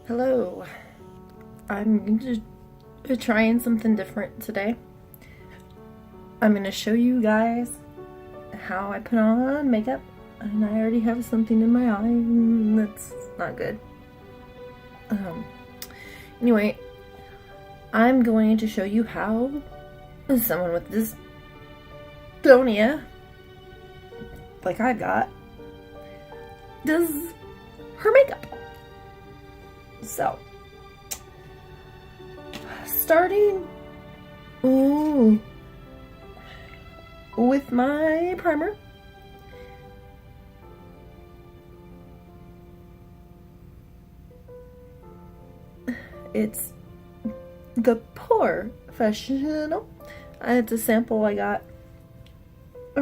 Hello. I'm just trying something different today. I'm going to show you guys how I put on makeup, and I already have something in my eye, and that's not good. Anyway, I'm going to show you how someone with dystonia, like I've got, does her makeup. So, starting with my primer. It's the Professional. It's a sample I got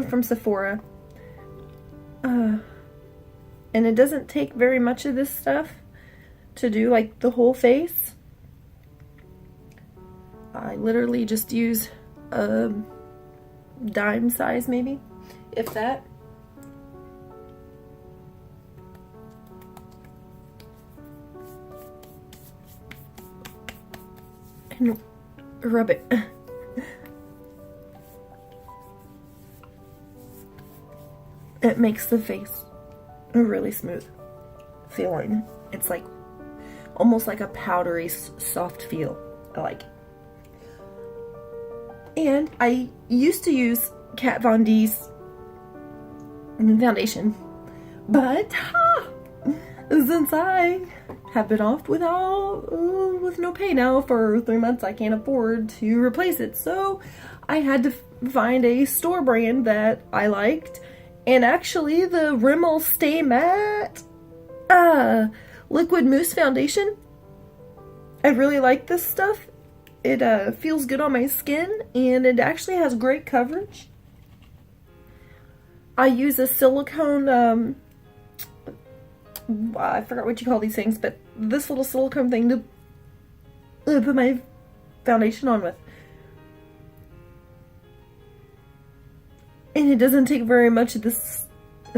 from Sephora. And it doesn't take very much of this stuff to do like the whole face. I literally just use a dime size, maybe, if that. And rub it. It makes the face really smooth feeling. It's like almost like a powdery soft feel. I like it. And I used to use Kat Von D's foundation, but since I have been off with no pay now for 3 months, I can't afford to replace it. So I had to find a store brand that I liked, and actually the Rimmel Stay Matte Liquid Mousse Foundation. I really like this stuff. It feels good on my skin, and it actually has great coverage. I use a silicone, I forgot what you call these things, but this little silicone thing to put my foundation on with. And it doesn't take very much of this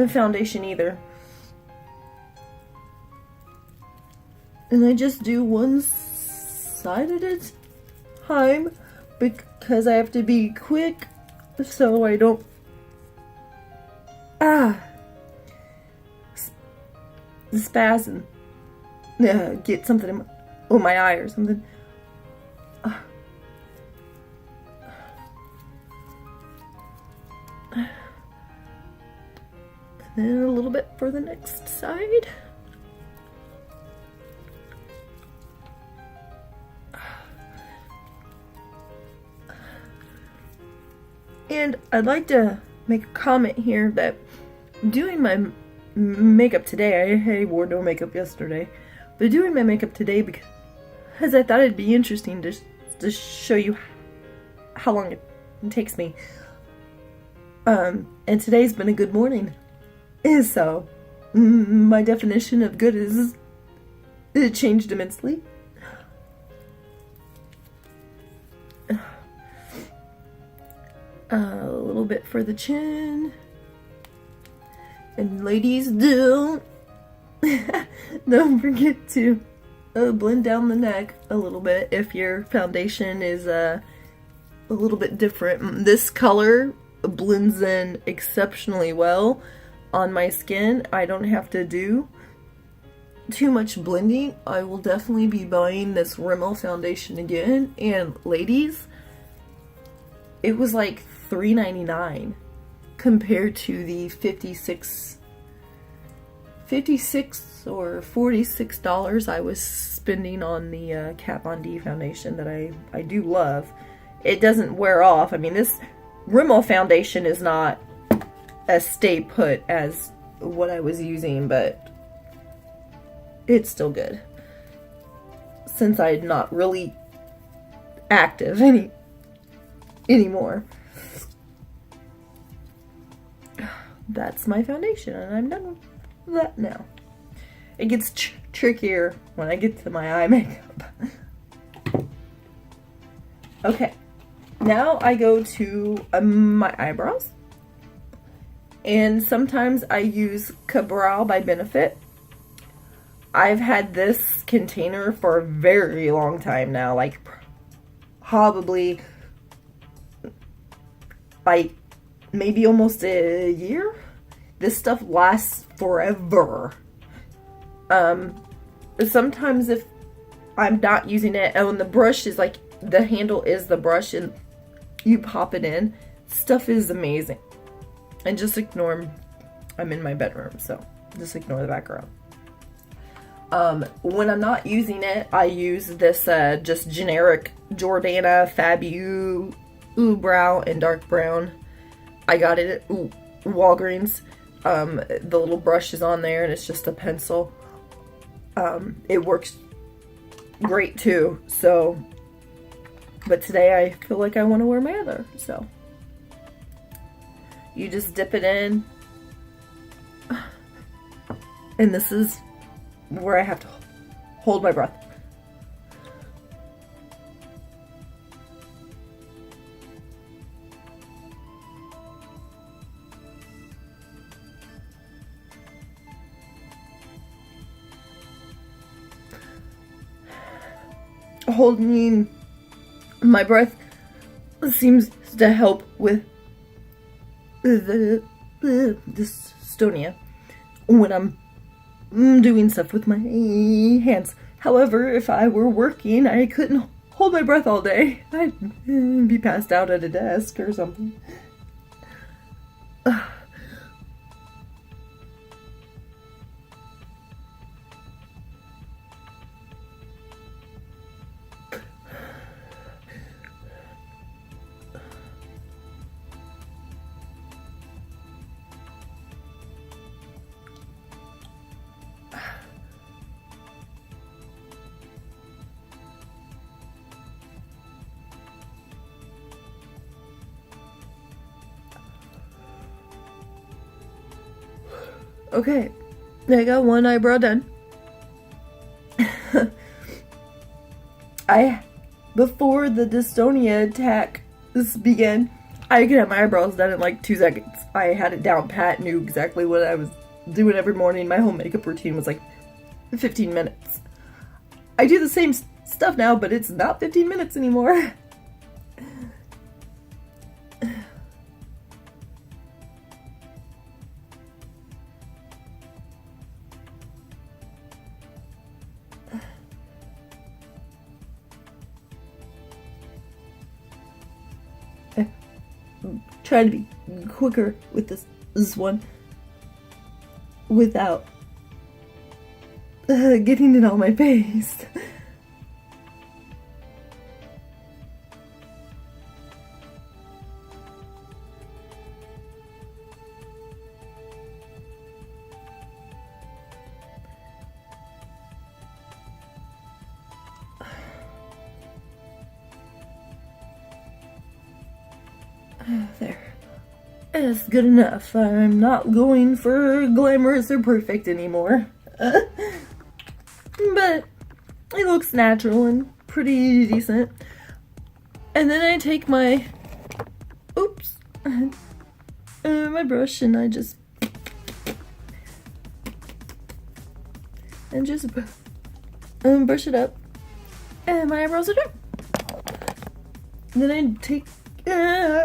foundation either. And I just do one side at a time because I have to be quick so I don't spasm, get something in my eye or something. And then a little bit for the next side. And I'd like to make a comment here that doing my makeup today, I wore no makeup yesterday, but doing my makeup today because I thought it'd be interesting to show you how long it takes me. And today's been a good morning. So, my definition of good it changed immensely. A little bit for the chin. And ladies, don't forget to blend down the neck a little bit if your foundation is a little bit different. This color blends in exceptionally well on my skin. I don't have to do too much blending. I will definitely be buying this Rimmel foundation again. And ladies, it was like $3.99 compared to the $56 or $46 I was spending on the Kat Von D foundation that I do love. It doesn't wear off. I mean, this Rimmel foundation is not as stay put as what I was using, but it's still good since I'm not really active anymore. That's my foundation, and I'm done with that now. It gets trickier when I get to my eye makeup. Okay, now I go to my eyebrows. And sometimes I use Cabral by Benefit. I've had this container for a very long time now, like probably like maybe almost a year. This stuff lasts forever. Sometimes if I'm not using it, and the brush is like, the handle is the brush and you pop it in, stuff is amazing. And just ignore, I'm in my bedroom, so just ignore the background. When I'm not using it, I use this just generic Jordana Fabu Brow in dark brown. I got it at Walgreens. The little brush is on there and it's just a pencil. It works great too, so, but today I feel like I want to wear my other, so. You just dip it in, and this is where I have to hold my breath. Holding my breath seems to help with the dystonia when I'm doing stuff with my hands. However, if I were working, I couldn't hold my breath all day. I'd be passed out at a desk or something. Okay, I got one eyebrow done. Before the dystonia attack began, I could have my eyebrows done in like 2 seconds. I had it down pat, knew exactly what I was doing every morning. My whole makeup routine was like 15 minutes. I do the same stuff now, but it's not 15 minutes anymore. Try to be quicker with this one without getting it on my face. There. It's good enough. I'm not going for glamorous or perfect anymore. But it looks natural and pretty decent. And then I take my my brush and I just brush it up, and my eyebrows are done. Then I take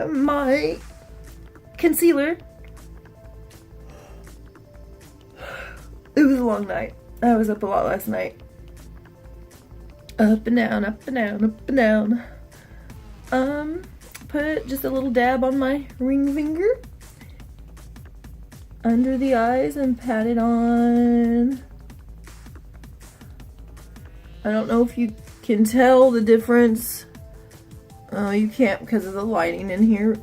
my concealer. It was a long night. I was up a lot last night. Up and down, up and down, up and down. Put just a little dab on my ring finger under the eyes and pat it on. I don't know if you can tell the difference. You can't because of the lighting in here.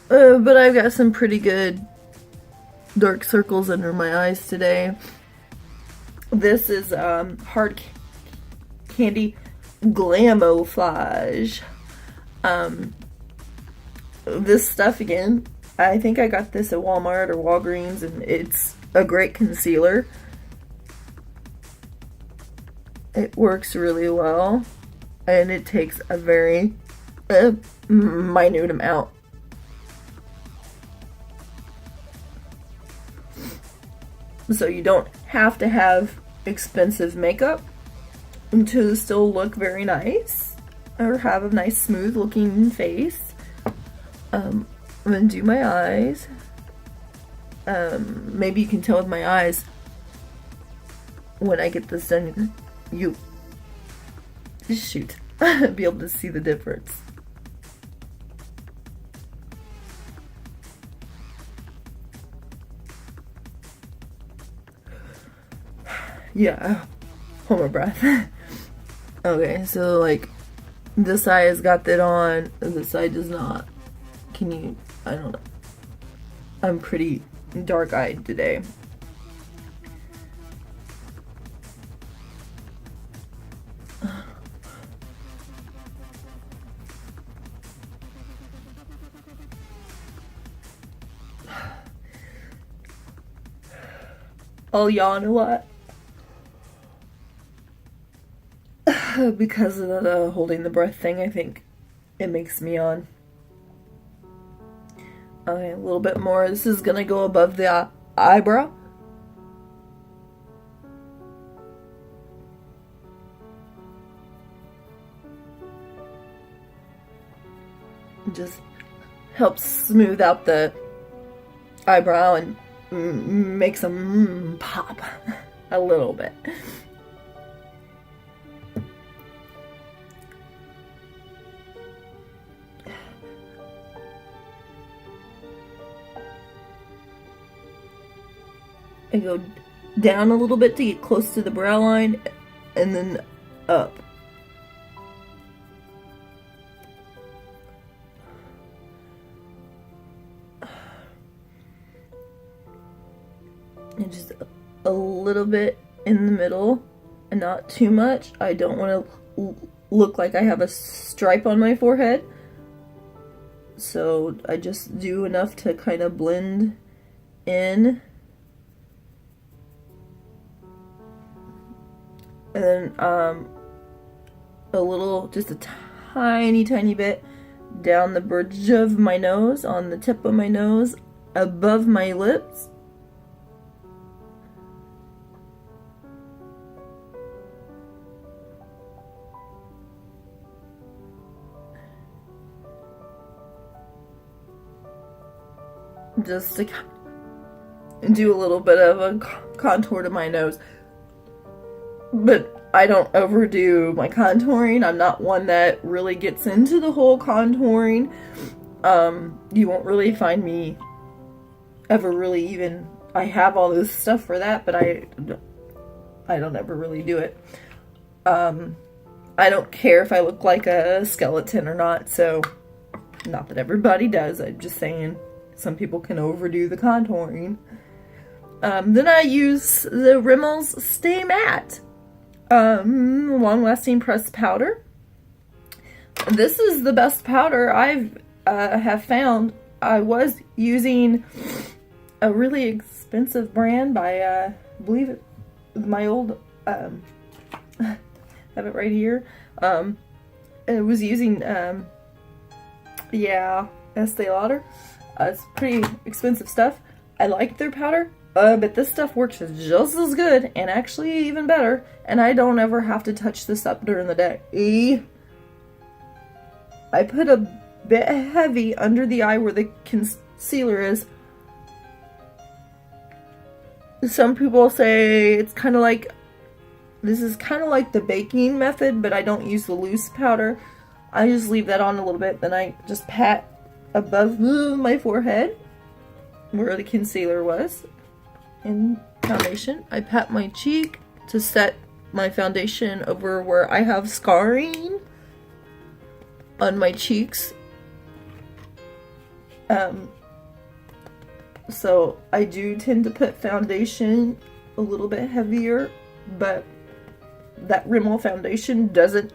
But I've got some pretty good dark circles under my eyes today. This is Hard Candy Glamouflage. This stuff again, I think I got this at Walmart or Walgreens, and it's a great concealer. It works really well, and it takes a very minute amount. So you don't have to have expensive makeup to still look very nice or have a nice smooth looking face. I'm gonna do my eyes. Maybe you can tell with my eyes when I get this done, you shoot, be able to see the difference. Yeah, hold my breath. Okay, so like this eye has got that on, and this eye does not. Can you, I don't know. I'm pretty dark-eyed today. I'll yawn a lot. Because of the holding the breath thing, I think it makes me yawn. Okay, a little bit more. This is gonna go above the eyebrow. It just helps smooth out the eyebrow and makes them pop a little bit. I go down a little bit to get close to the brow line, and then up. And just a little bit in the middle, and not too much. I don't want to look like I have a stripe on my forehead. So I just do enough to kind of blend in. And then a little, just a tiny bit down the bridge of my nose, on the tip of my nose, above my lips. Just to do a little bit of a contour to my nose. But I don't overdo my contouring. I'm not one that really gets into the whole contouring. You won't really find me ever really even... I have all this stuff for that, but I don't ever really do it. I don't care if I look like a skeleton or not, so... Not that everybody does, I'm just saying some people can overdo the contouring. Then I use the Rimmel's Stay Matte long-lasting pressed powder. This is the best powder I've have found. I was using a really expensive brand by I believe it my old I have it right here. It was using yeah, Estee Lauder. It's pretty expensive stuff. I like their powder. But this stuff works just as good, and actually even better, and I don't ever have to touch this up during the day. I put a bit heavy under the eye where the concealer is. Some people say it's kind of like, this is kind of like the baking method, but I don't use the loose powder. I just leave that on a little bit, then I just pat above my forehead where the concealer was. In foundation, I pat my cheek to set my foundation over where I have scarring on my cheeks. So I do tend to put foundation a little bit heavier, but that Rimmel foundation doesn't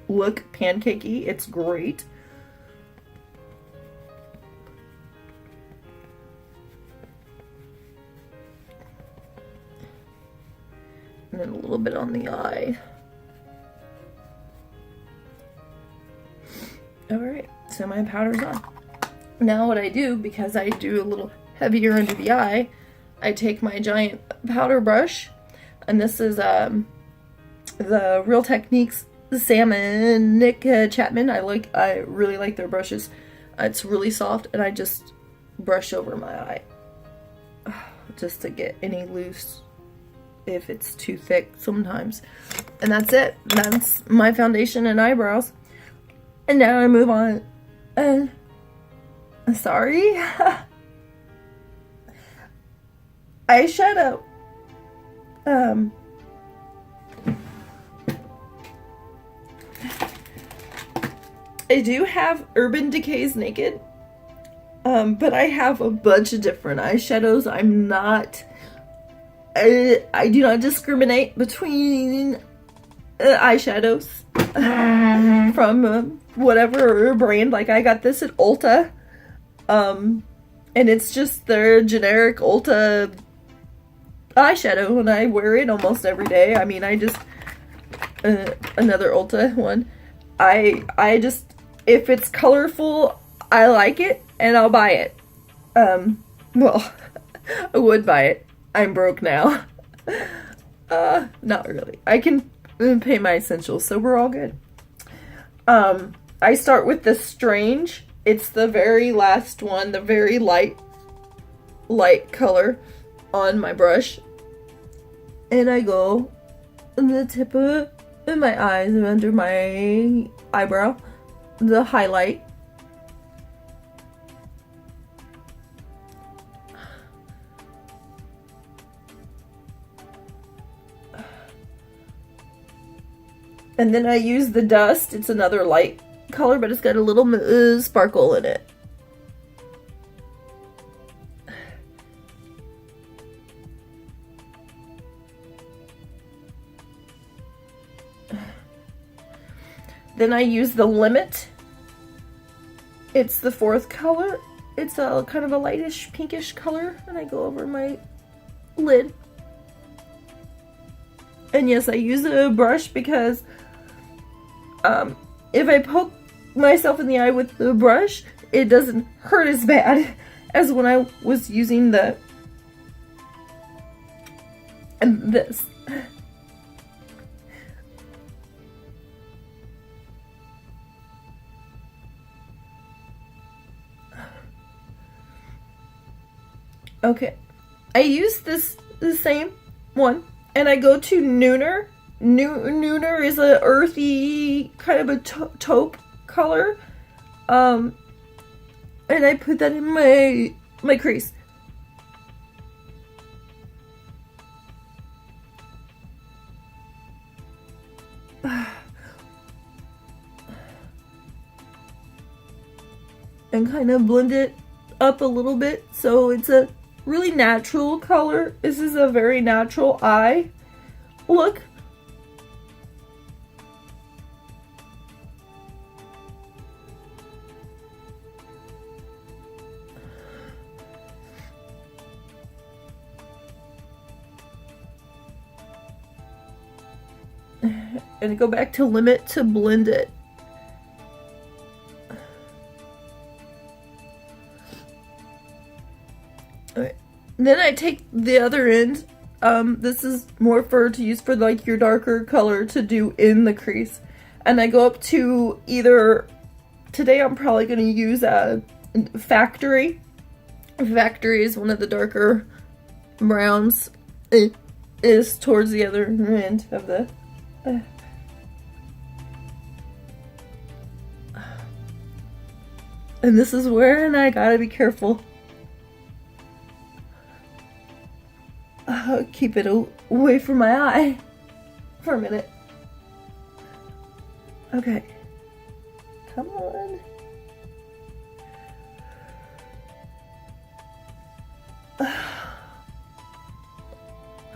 look pancakey. It's great. And then a little bit on the eye. Alright, so my powder's on. Now what I do, because I do a little heavier under the eye, I take my giant powder brush, And this is the Real Techniques Salmon Nick Chapman. I really like their brushes. It's really soft, and I just brush over my eye just to get any loose if it's too thick sometimes. And that's it. That's my foundation and eyebrows. And now I move on. Sorry. Eyeshadow. I do have Urban Decay's Naked, but I have a bunch of different eyeshadows. I do not discriminate between eyeshadows from whatever brand. Like, I got this at Ulta, and it's just their generic Ulta eyeshadow, and I wear it almost every day. I mean, I just another Ulta one. I just, if it's colorful, I like it, and I'll buy it. Well, I would buy it. I'm broke now. Not really. I can pay my essentials, so we're all good. I start with the Strange. It's the very last one, the very light color on my brush. And I go on the tip of my eyes and under my eyebrow, the highlight. And then I use the Dust. It's another light color, but it's got a little sparkle in it. Then I use the Limit. It's the 4th color. It's a kind of a lightish pinkish color, and I go over my lid. And yes, I use a brush because if I poke myself in the eye with the brush, it doesn't hurt as bad as when I was using this. Okay, I use the same one, and I go to Nooner. Nooner is a earthy, kind of a taupe color, and I put that in my crease. And kind of blend it up a little bit so it's a really natural color. This is a very natural eye look. And go back to Limit to blend it. Alright. Then I take the other end. This is more to use for like your darker color to do in the crease. And I go up to either, today I'm probably going to use a Factory. Factory is one of the darker browns. It is towards the other end of the and this is where, and I gotta be careful. Keep it away from my eye for a minute. Okay. Come on.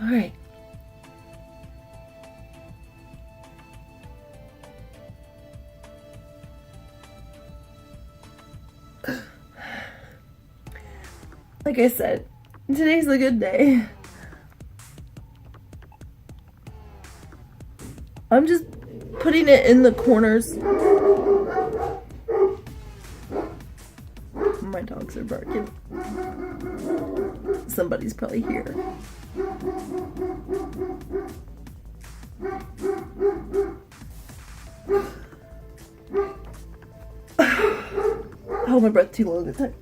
Alright. Like I said, today's a good day. I'm just putting it in the corners. My dogs are barking. Somebody's probably here. Hold my breath too long this time.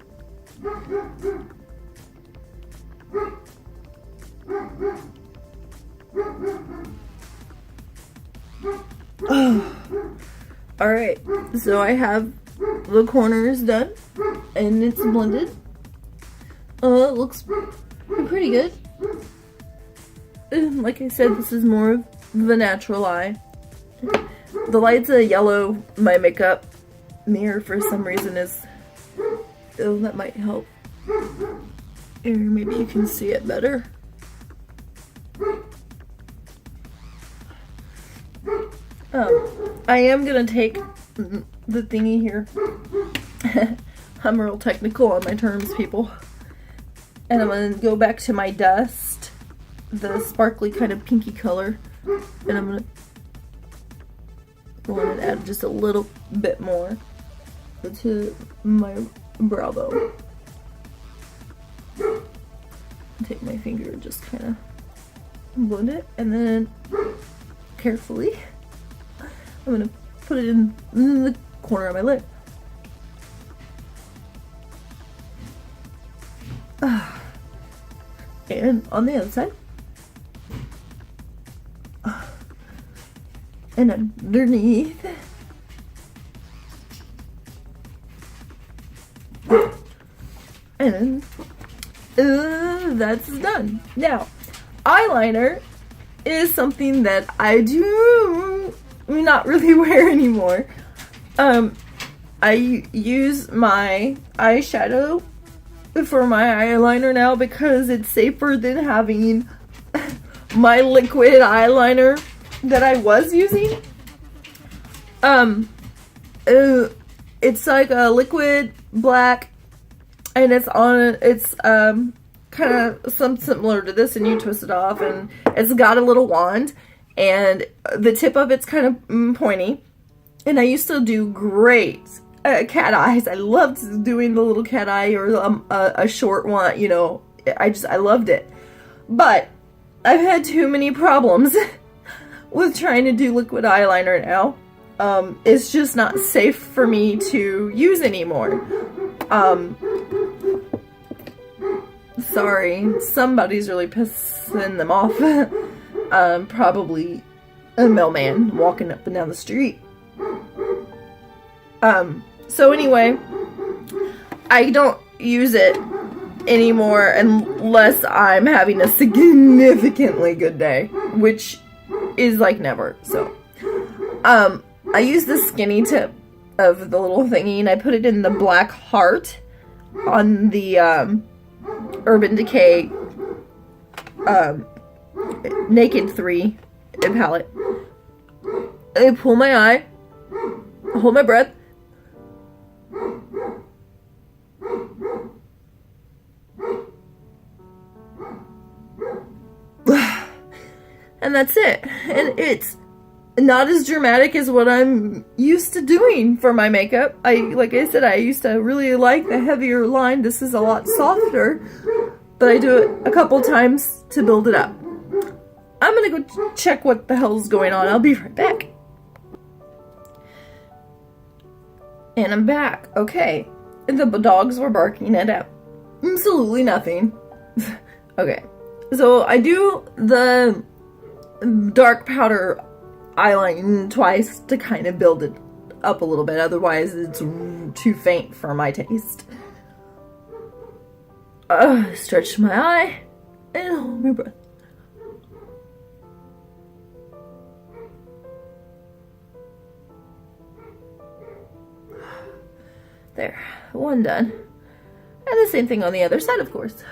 Alright, so I have the corners done and it's blended. It looks pretty good. Like I said, this is more of the natural eye. The light's a yellow. My makeup mirror for some reason is... Oh, that might help. Here, maybe you can see it better. I am gonna take the thingy here. I'm real technical on my terms, people. And I'm gonna go back to my dust, the sparkly kind of pinky color, and I'm gonna go in and add just a little bit more to my brow bone. Take my finger and just kind of blend it, and then carefully I'm gonna put it in the corner of my lip. And on the other side. And underneath. And that's done. Now, eyeliner is something that I do not really wear anymore. I use my eyeshadow for my eyeliner now because it's safer than having my liquid eyeliner that I was using. It's like a liquid black, and it's kind of something similar to this, and you twist it off, and it's got a little wand, and the tip of it's kind of pointy. And I used to do great cat eyes. I loved doing the little cat eye or a short one, you know. I loved it. But I've had too many problems with trying to do liquid eyeliner now. It's just not safe for me to use anymore. Sorry, somebody's really pissing them off. Probably a mailman walking up and down the street. So anyway, I don't use it anymore unless I'm having a significantly good day, which is like never. So, I use the skinny tip of the little thingy, and I put it in the black heart on the, Urban Decay, Naked 3 palette. I pull my eye, hold my breath, and that's it. And it's not as dramatic as what I'm used to doing for my makeup. Like I said, I used to really like the heavier line. This is a lot softer, but I do it a couple times to build it up. I'm gonna go check what the hell's going on. I'll be right back. And I'm back. Okay. The dogs were barking at absolutely nothing. Okay. So I do the dark powder eyeline twice to kind of build it up a little bit. Otherwise, it's too faint for my taste. Stretch my eye and hold my breath. There, one done. And the same thing on the other side, of course.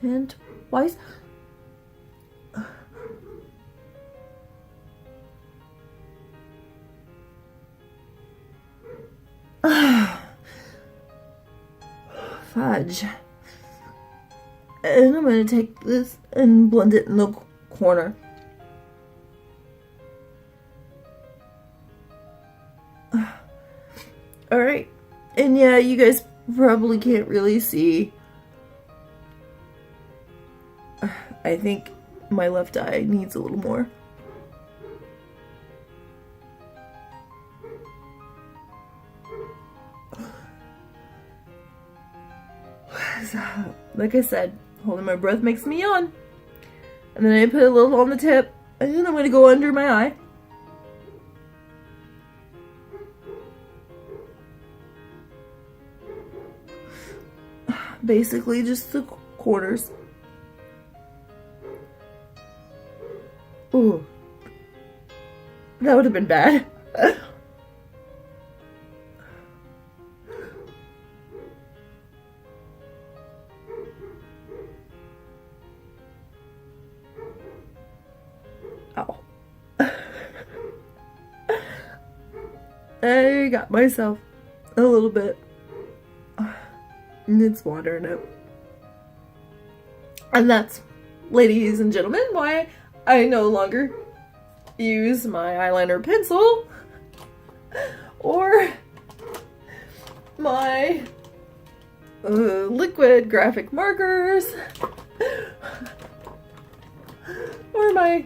And twice. Fudge. And I'm going to take this and blend it in the corner. Alright. And yeah, you guys probably can't really see. I think my left eye needs a little more. Like I said, holding my breath makes me yawn. And then I put a little on the tip, and then I'm going to go under my eye. Basically just the corners. Ooh. That would have been bad. Ow. I got myself a little bit. And it's watering up. And that's, ladies and gentlemen, why I no longer use my eyeliner pencil or my liquid graphic markers or my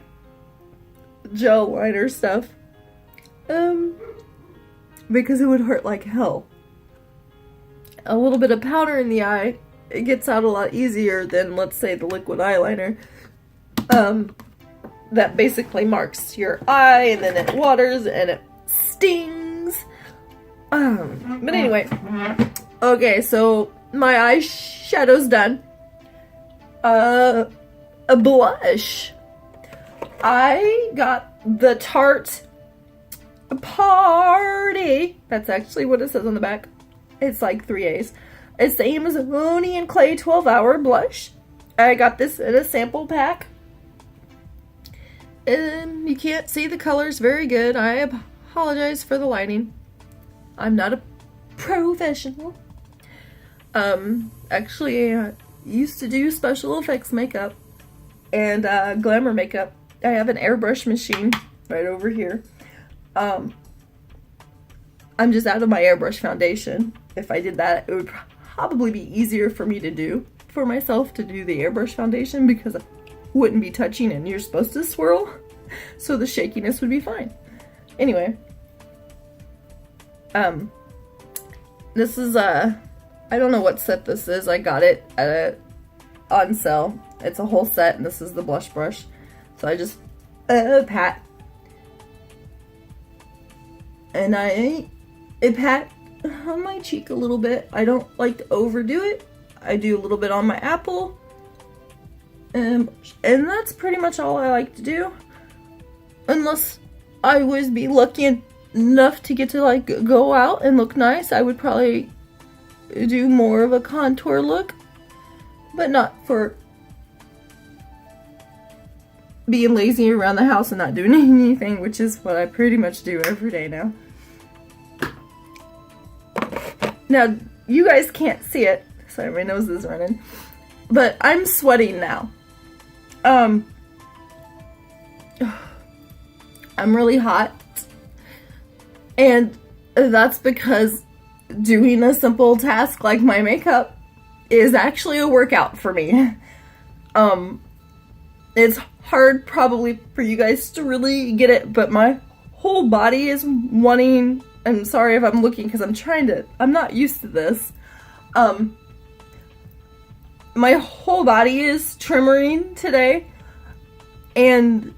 gel liner stuff, because it would hurt like hell. A little bit of powder in the eye, it gets out a lot easier than, let's say, the liquid eyeliner. That basically marks your eye, and then it waters, and it stings. But anyway, okay, so my eyeshadow's done. A blush. I got the Tarte Party. That's actually what it says on the back. It's like 3 A's. It's the Amazonian and Clay 12-hour blush. I got this in a sample pack. And you can't see the colors very good. I apologize for the lighting. I'm not a professional. Actually, I used to do special effects makeup and glamour makeup. I have an airbrush machine right over here. I'm just out of my airbrush foundation. If I did that, it would probably be easier for me to do for myself to do the airbrush foundation, because I wouldn't be touching and you're supposed to swirl, so the shakiness would be fine. Anyway, this is I don't know what set this is. I got it on sale. It's a whole set, and this is the blush brush. So I just pat, and I pat on my cheek a little bit. I don't like to overdo it. I do a little bit on my apple, and that's pretty much all I like to do. Unless I would be lucky enough to get to like go out and look nice, I would probably do more of a contour look, but not for being lazy around the house and not doing anything, which is what I pretty much do every day now. Now, you guys can't see it. Sorry, my nose is running. But I'm sweating now. I'm really hot. And that's because doing a simple task like my makeup is actually a workout for me. It's hard probably for you guys to really get it, but my whole body is wanting. I'm sorry if I'm looking, because I'm not used to this. My whole body is tremoring today, and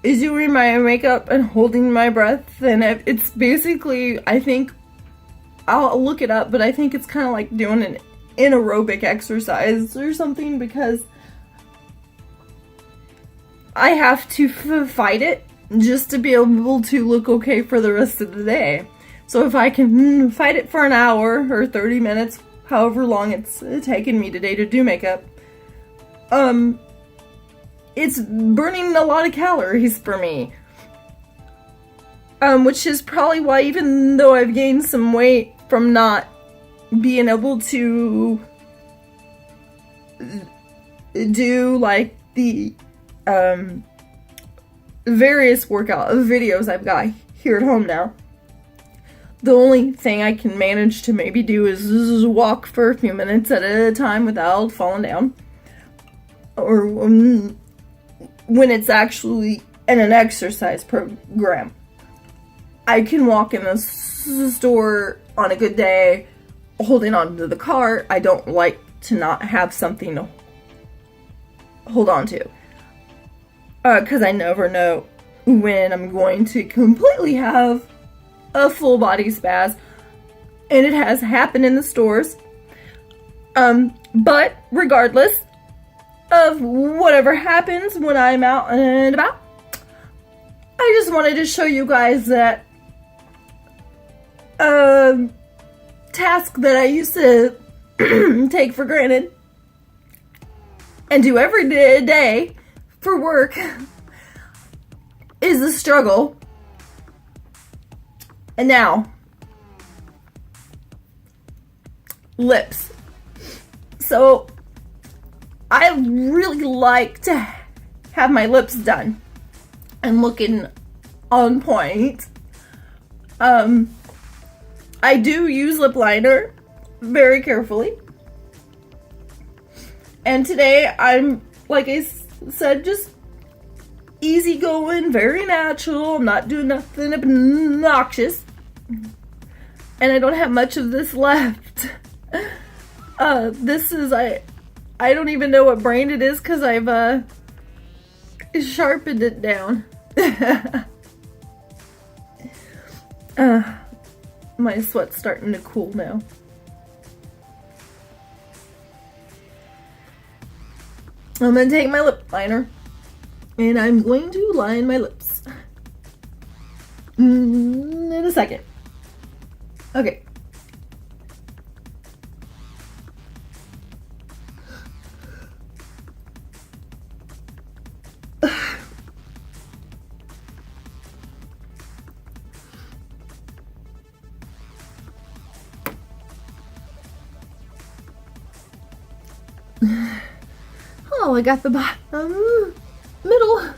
is doing my makeup and holding my breath, and it's basically, I think, I'll look it up, but I think it's kind of like doing an aerobic exercise or something, because I have to fight it just to be able to look okay for the rest of the day. So if I can fight it for an hour or 30 minutes, however long it's taken me today to do makeup, it's burning a lot of calories for me. Which is probably why, even though I've gained some weight from not being able to do like the various workout videos I've got here at home now. The only thing I can manage to maybe do is walk for a few minutes at a time without falling down. Or when it's actually in an exercise program. I can walk in the store on a good day holding on to the cart. I don't like to not have something to hold on to. Because I never know when I'm going to completely have a full body spaz. And it has happened in the stores. But regardless of whatever happens when I'm out and about, I just wanted to show you guys that task that I used to take for granted and do every day for work is a struggle. And now, lips. So, I really like to have my lips done and looking on point. I do use lip liner very carefully. And today I'm, like I said, just easygoing, very natural. I'm not doing nothing obnoxious. And I don't have much of this left. This is, I don't even know what brand it is because I've sharpened it down. My sweat's starting to cool now. I'm going to take my lip liner and I'm going to line my lips in a second. Okay. Oh, I got the bottom, middle.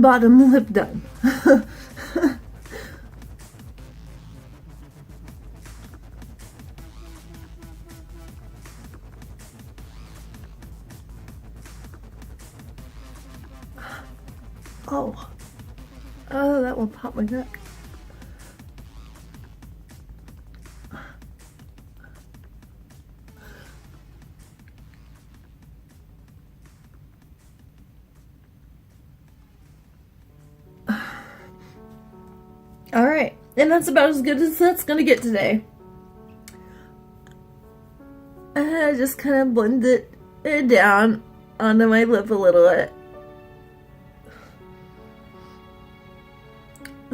Bottom lip done. Oh, that will pop my neck. Alright, and that's about as good as that's gonna get today. I just kind of blend it down onto my lip a little bit.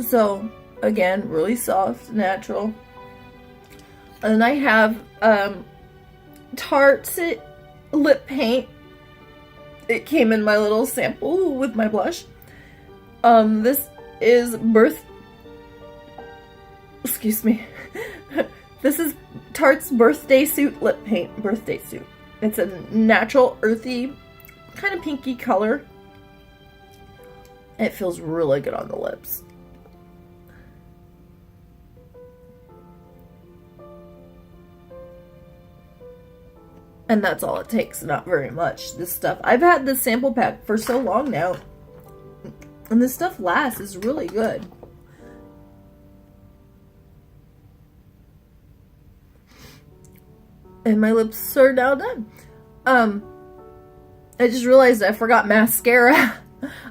So, again, really soft, natural. And I have Tarte lip paint. It came in my little sample with my blush. This is This is Tarte's Birthday Suit lip paint. Birthday Suit. It's a natural, earthy, kind of pinky color. It feels really good on the lips. And that's all it takes, not very much. This stuff, I've had this sample pack for so long now. And this stuff lasts, it's really good. And my lips are now done. I just realized I forgot mascara.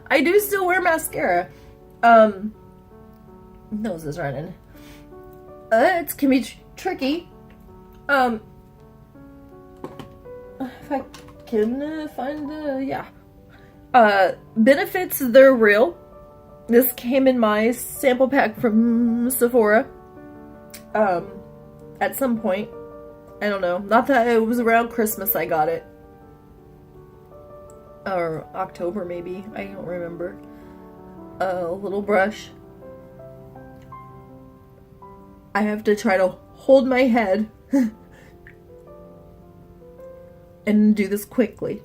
I do still wear mascara. Nose is running. It can be tricky. if I can find the, yeah. Benefits, they're real. This came in my sample pack from Sephora. At some point. I don't know. Not that it was around Christmas I got it. Or October maybe. I don't remember. A little brush. I have to try to hold my head and do this quickly.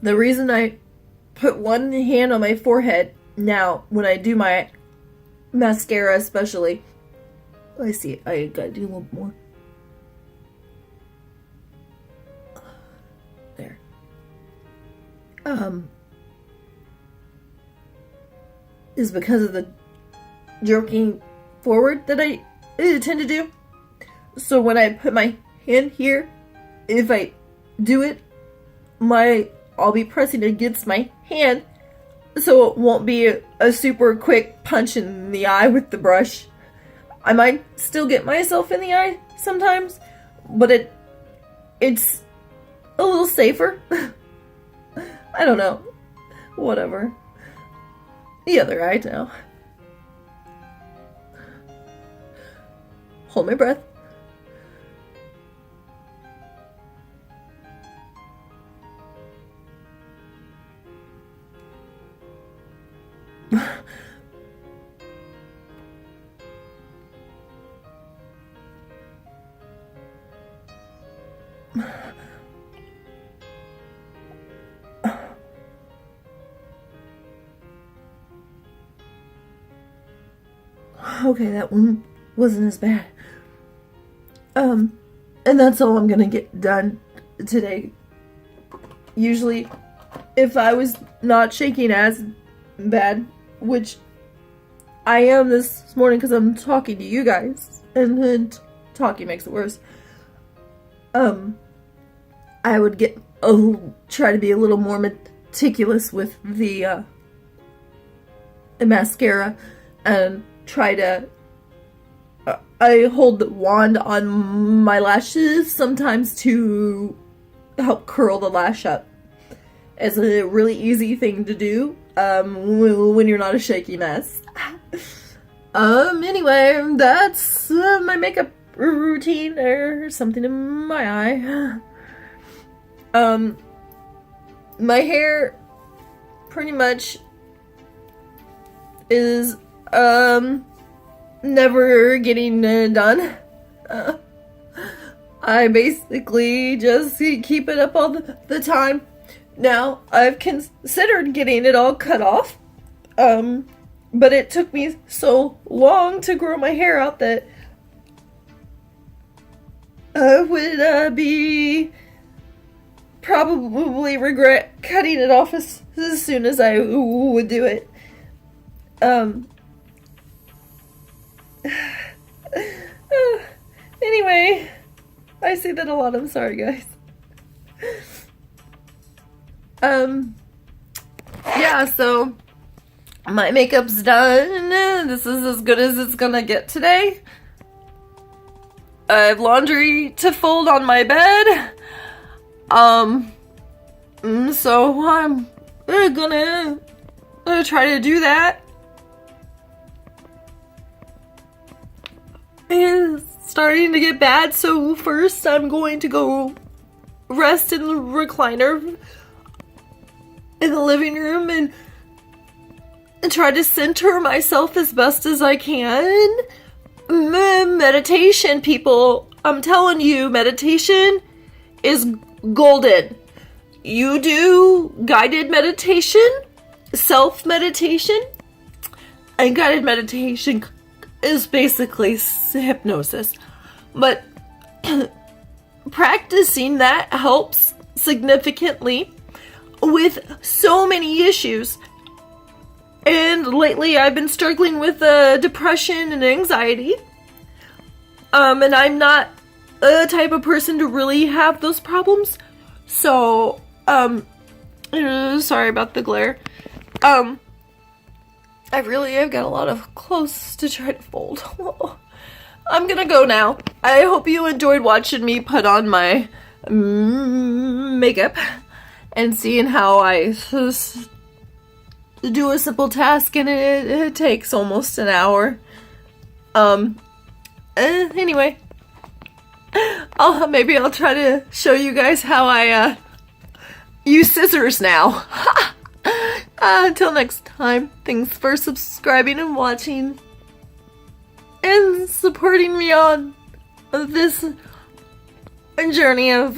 The reason I put one hand on my forehead now, when I do my mascara especially, I see, I gotta do a little more. There. Is because of the jerking forward that I tend to do. So when I put my hand here, if I do it, I'll be pressing against my hand, so it won't be a super quick punch in the eye with the brush. I might still get myself in the eye sometimes, but it's a little safer. I don't know. Whatever. The other eye now. Hold my breath. Okay, that one wasn't as bad. And that's all I'm gonna get done today. Usually, if I was not shaking as bad, which I am this morning because I'm talking to you guys, and then talking makes it worse. I would try to be a little more meticulous with the mascara and try to. I hold the wand on my lashes sometimes to help curl the lash up. It's a really easy thing to do when you're not a shaky mess. Anyway, that's my makeup routine. There's something in my eye. My hair pretty much is never getting done. I basically just keep it up all the time. Now, I've considered getting it all cut off, but it took me so long to grow my hair out that I would be probably regret cutting it off as soon as I would do it. Anyway, I say that a lot. I'm sorry, guys. Yeah, so my makeup's done. This is as good as it's gonna get today. I have laundry to fold on my bed. So I'm gonna try to do that. It's starting to get bad, so first I'm going to go rest in the recliner in the living room and try to center myself as best as I can. Meditation, people. I'm telling you, meditation is golden. You do guided meditation, self-meditation, and guided meditation is basically hypnosis. But practicing that helps significantly with so many issues. And lately I've been struggling with depression and anxiety. And I'm not a type of person to really have those problems. So, Sorry about the glare. I've got a lot of clothes to try to fold. I'm gonna go now. I hope you enjoyed watching me put on my makeup and seeing how I do a simple task and it takes almost an hour. Anyway, maybe I'll try to show you guys how I use scissors now. Until next time, thanks for subscribing and watching and supporting me on this journey of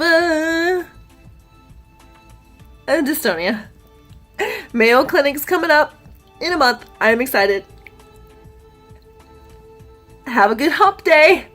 dystonia. Mayo Clinic's coming up in a month. I'm excited. Have a good hump day.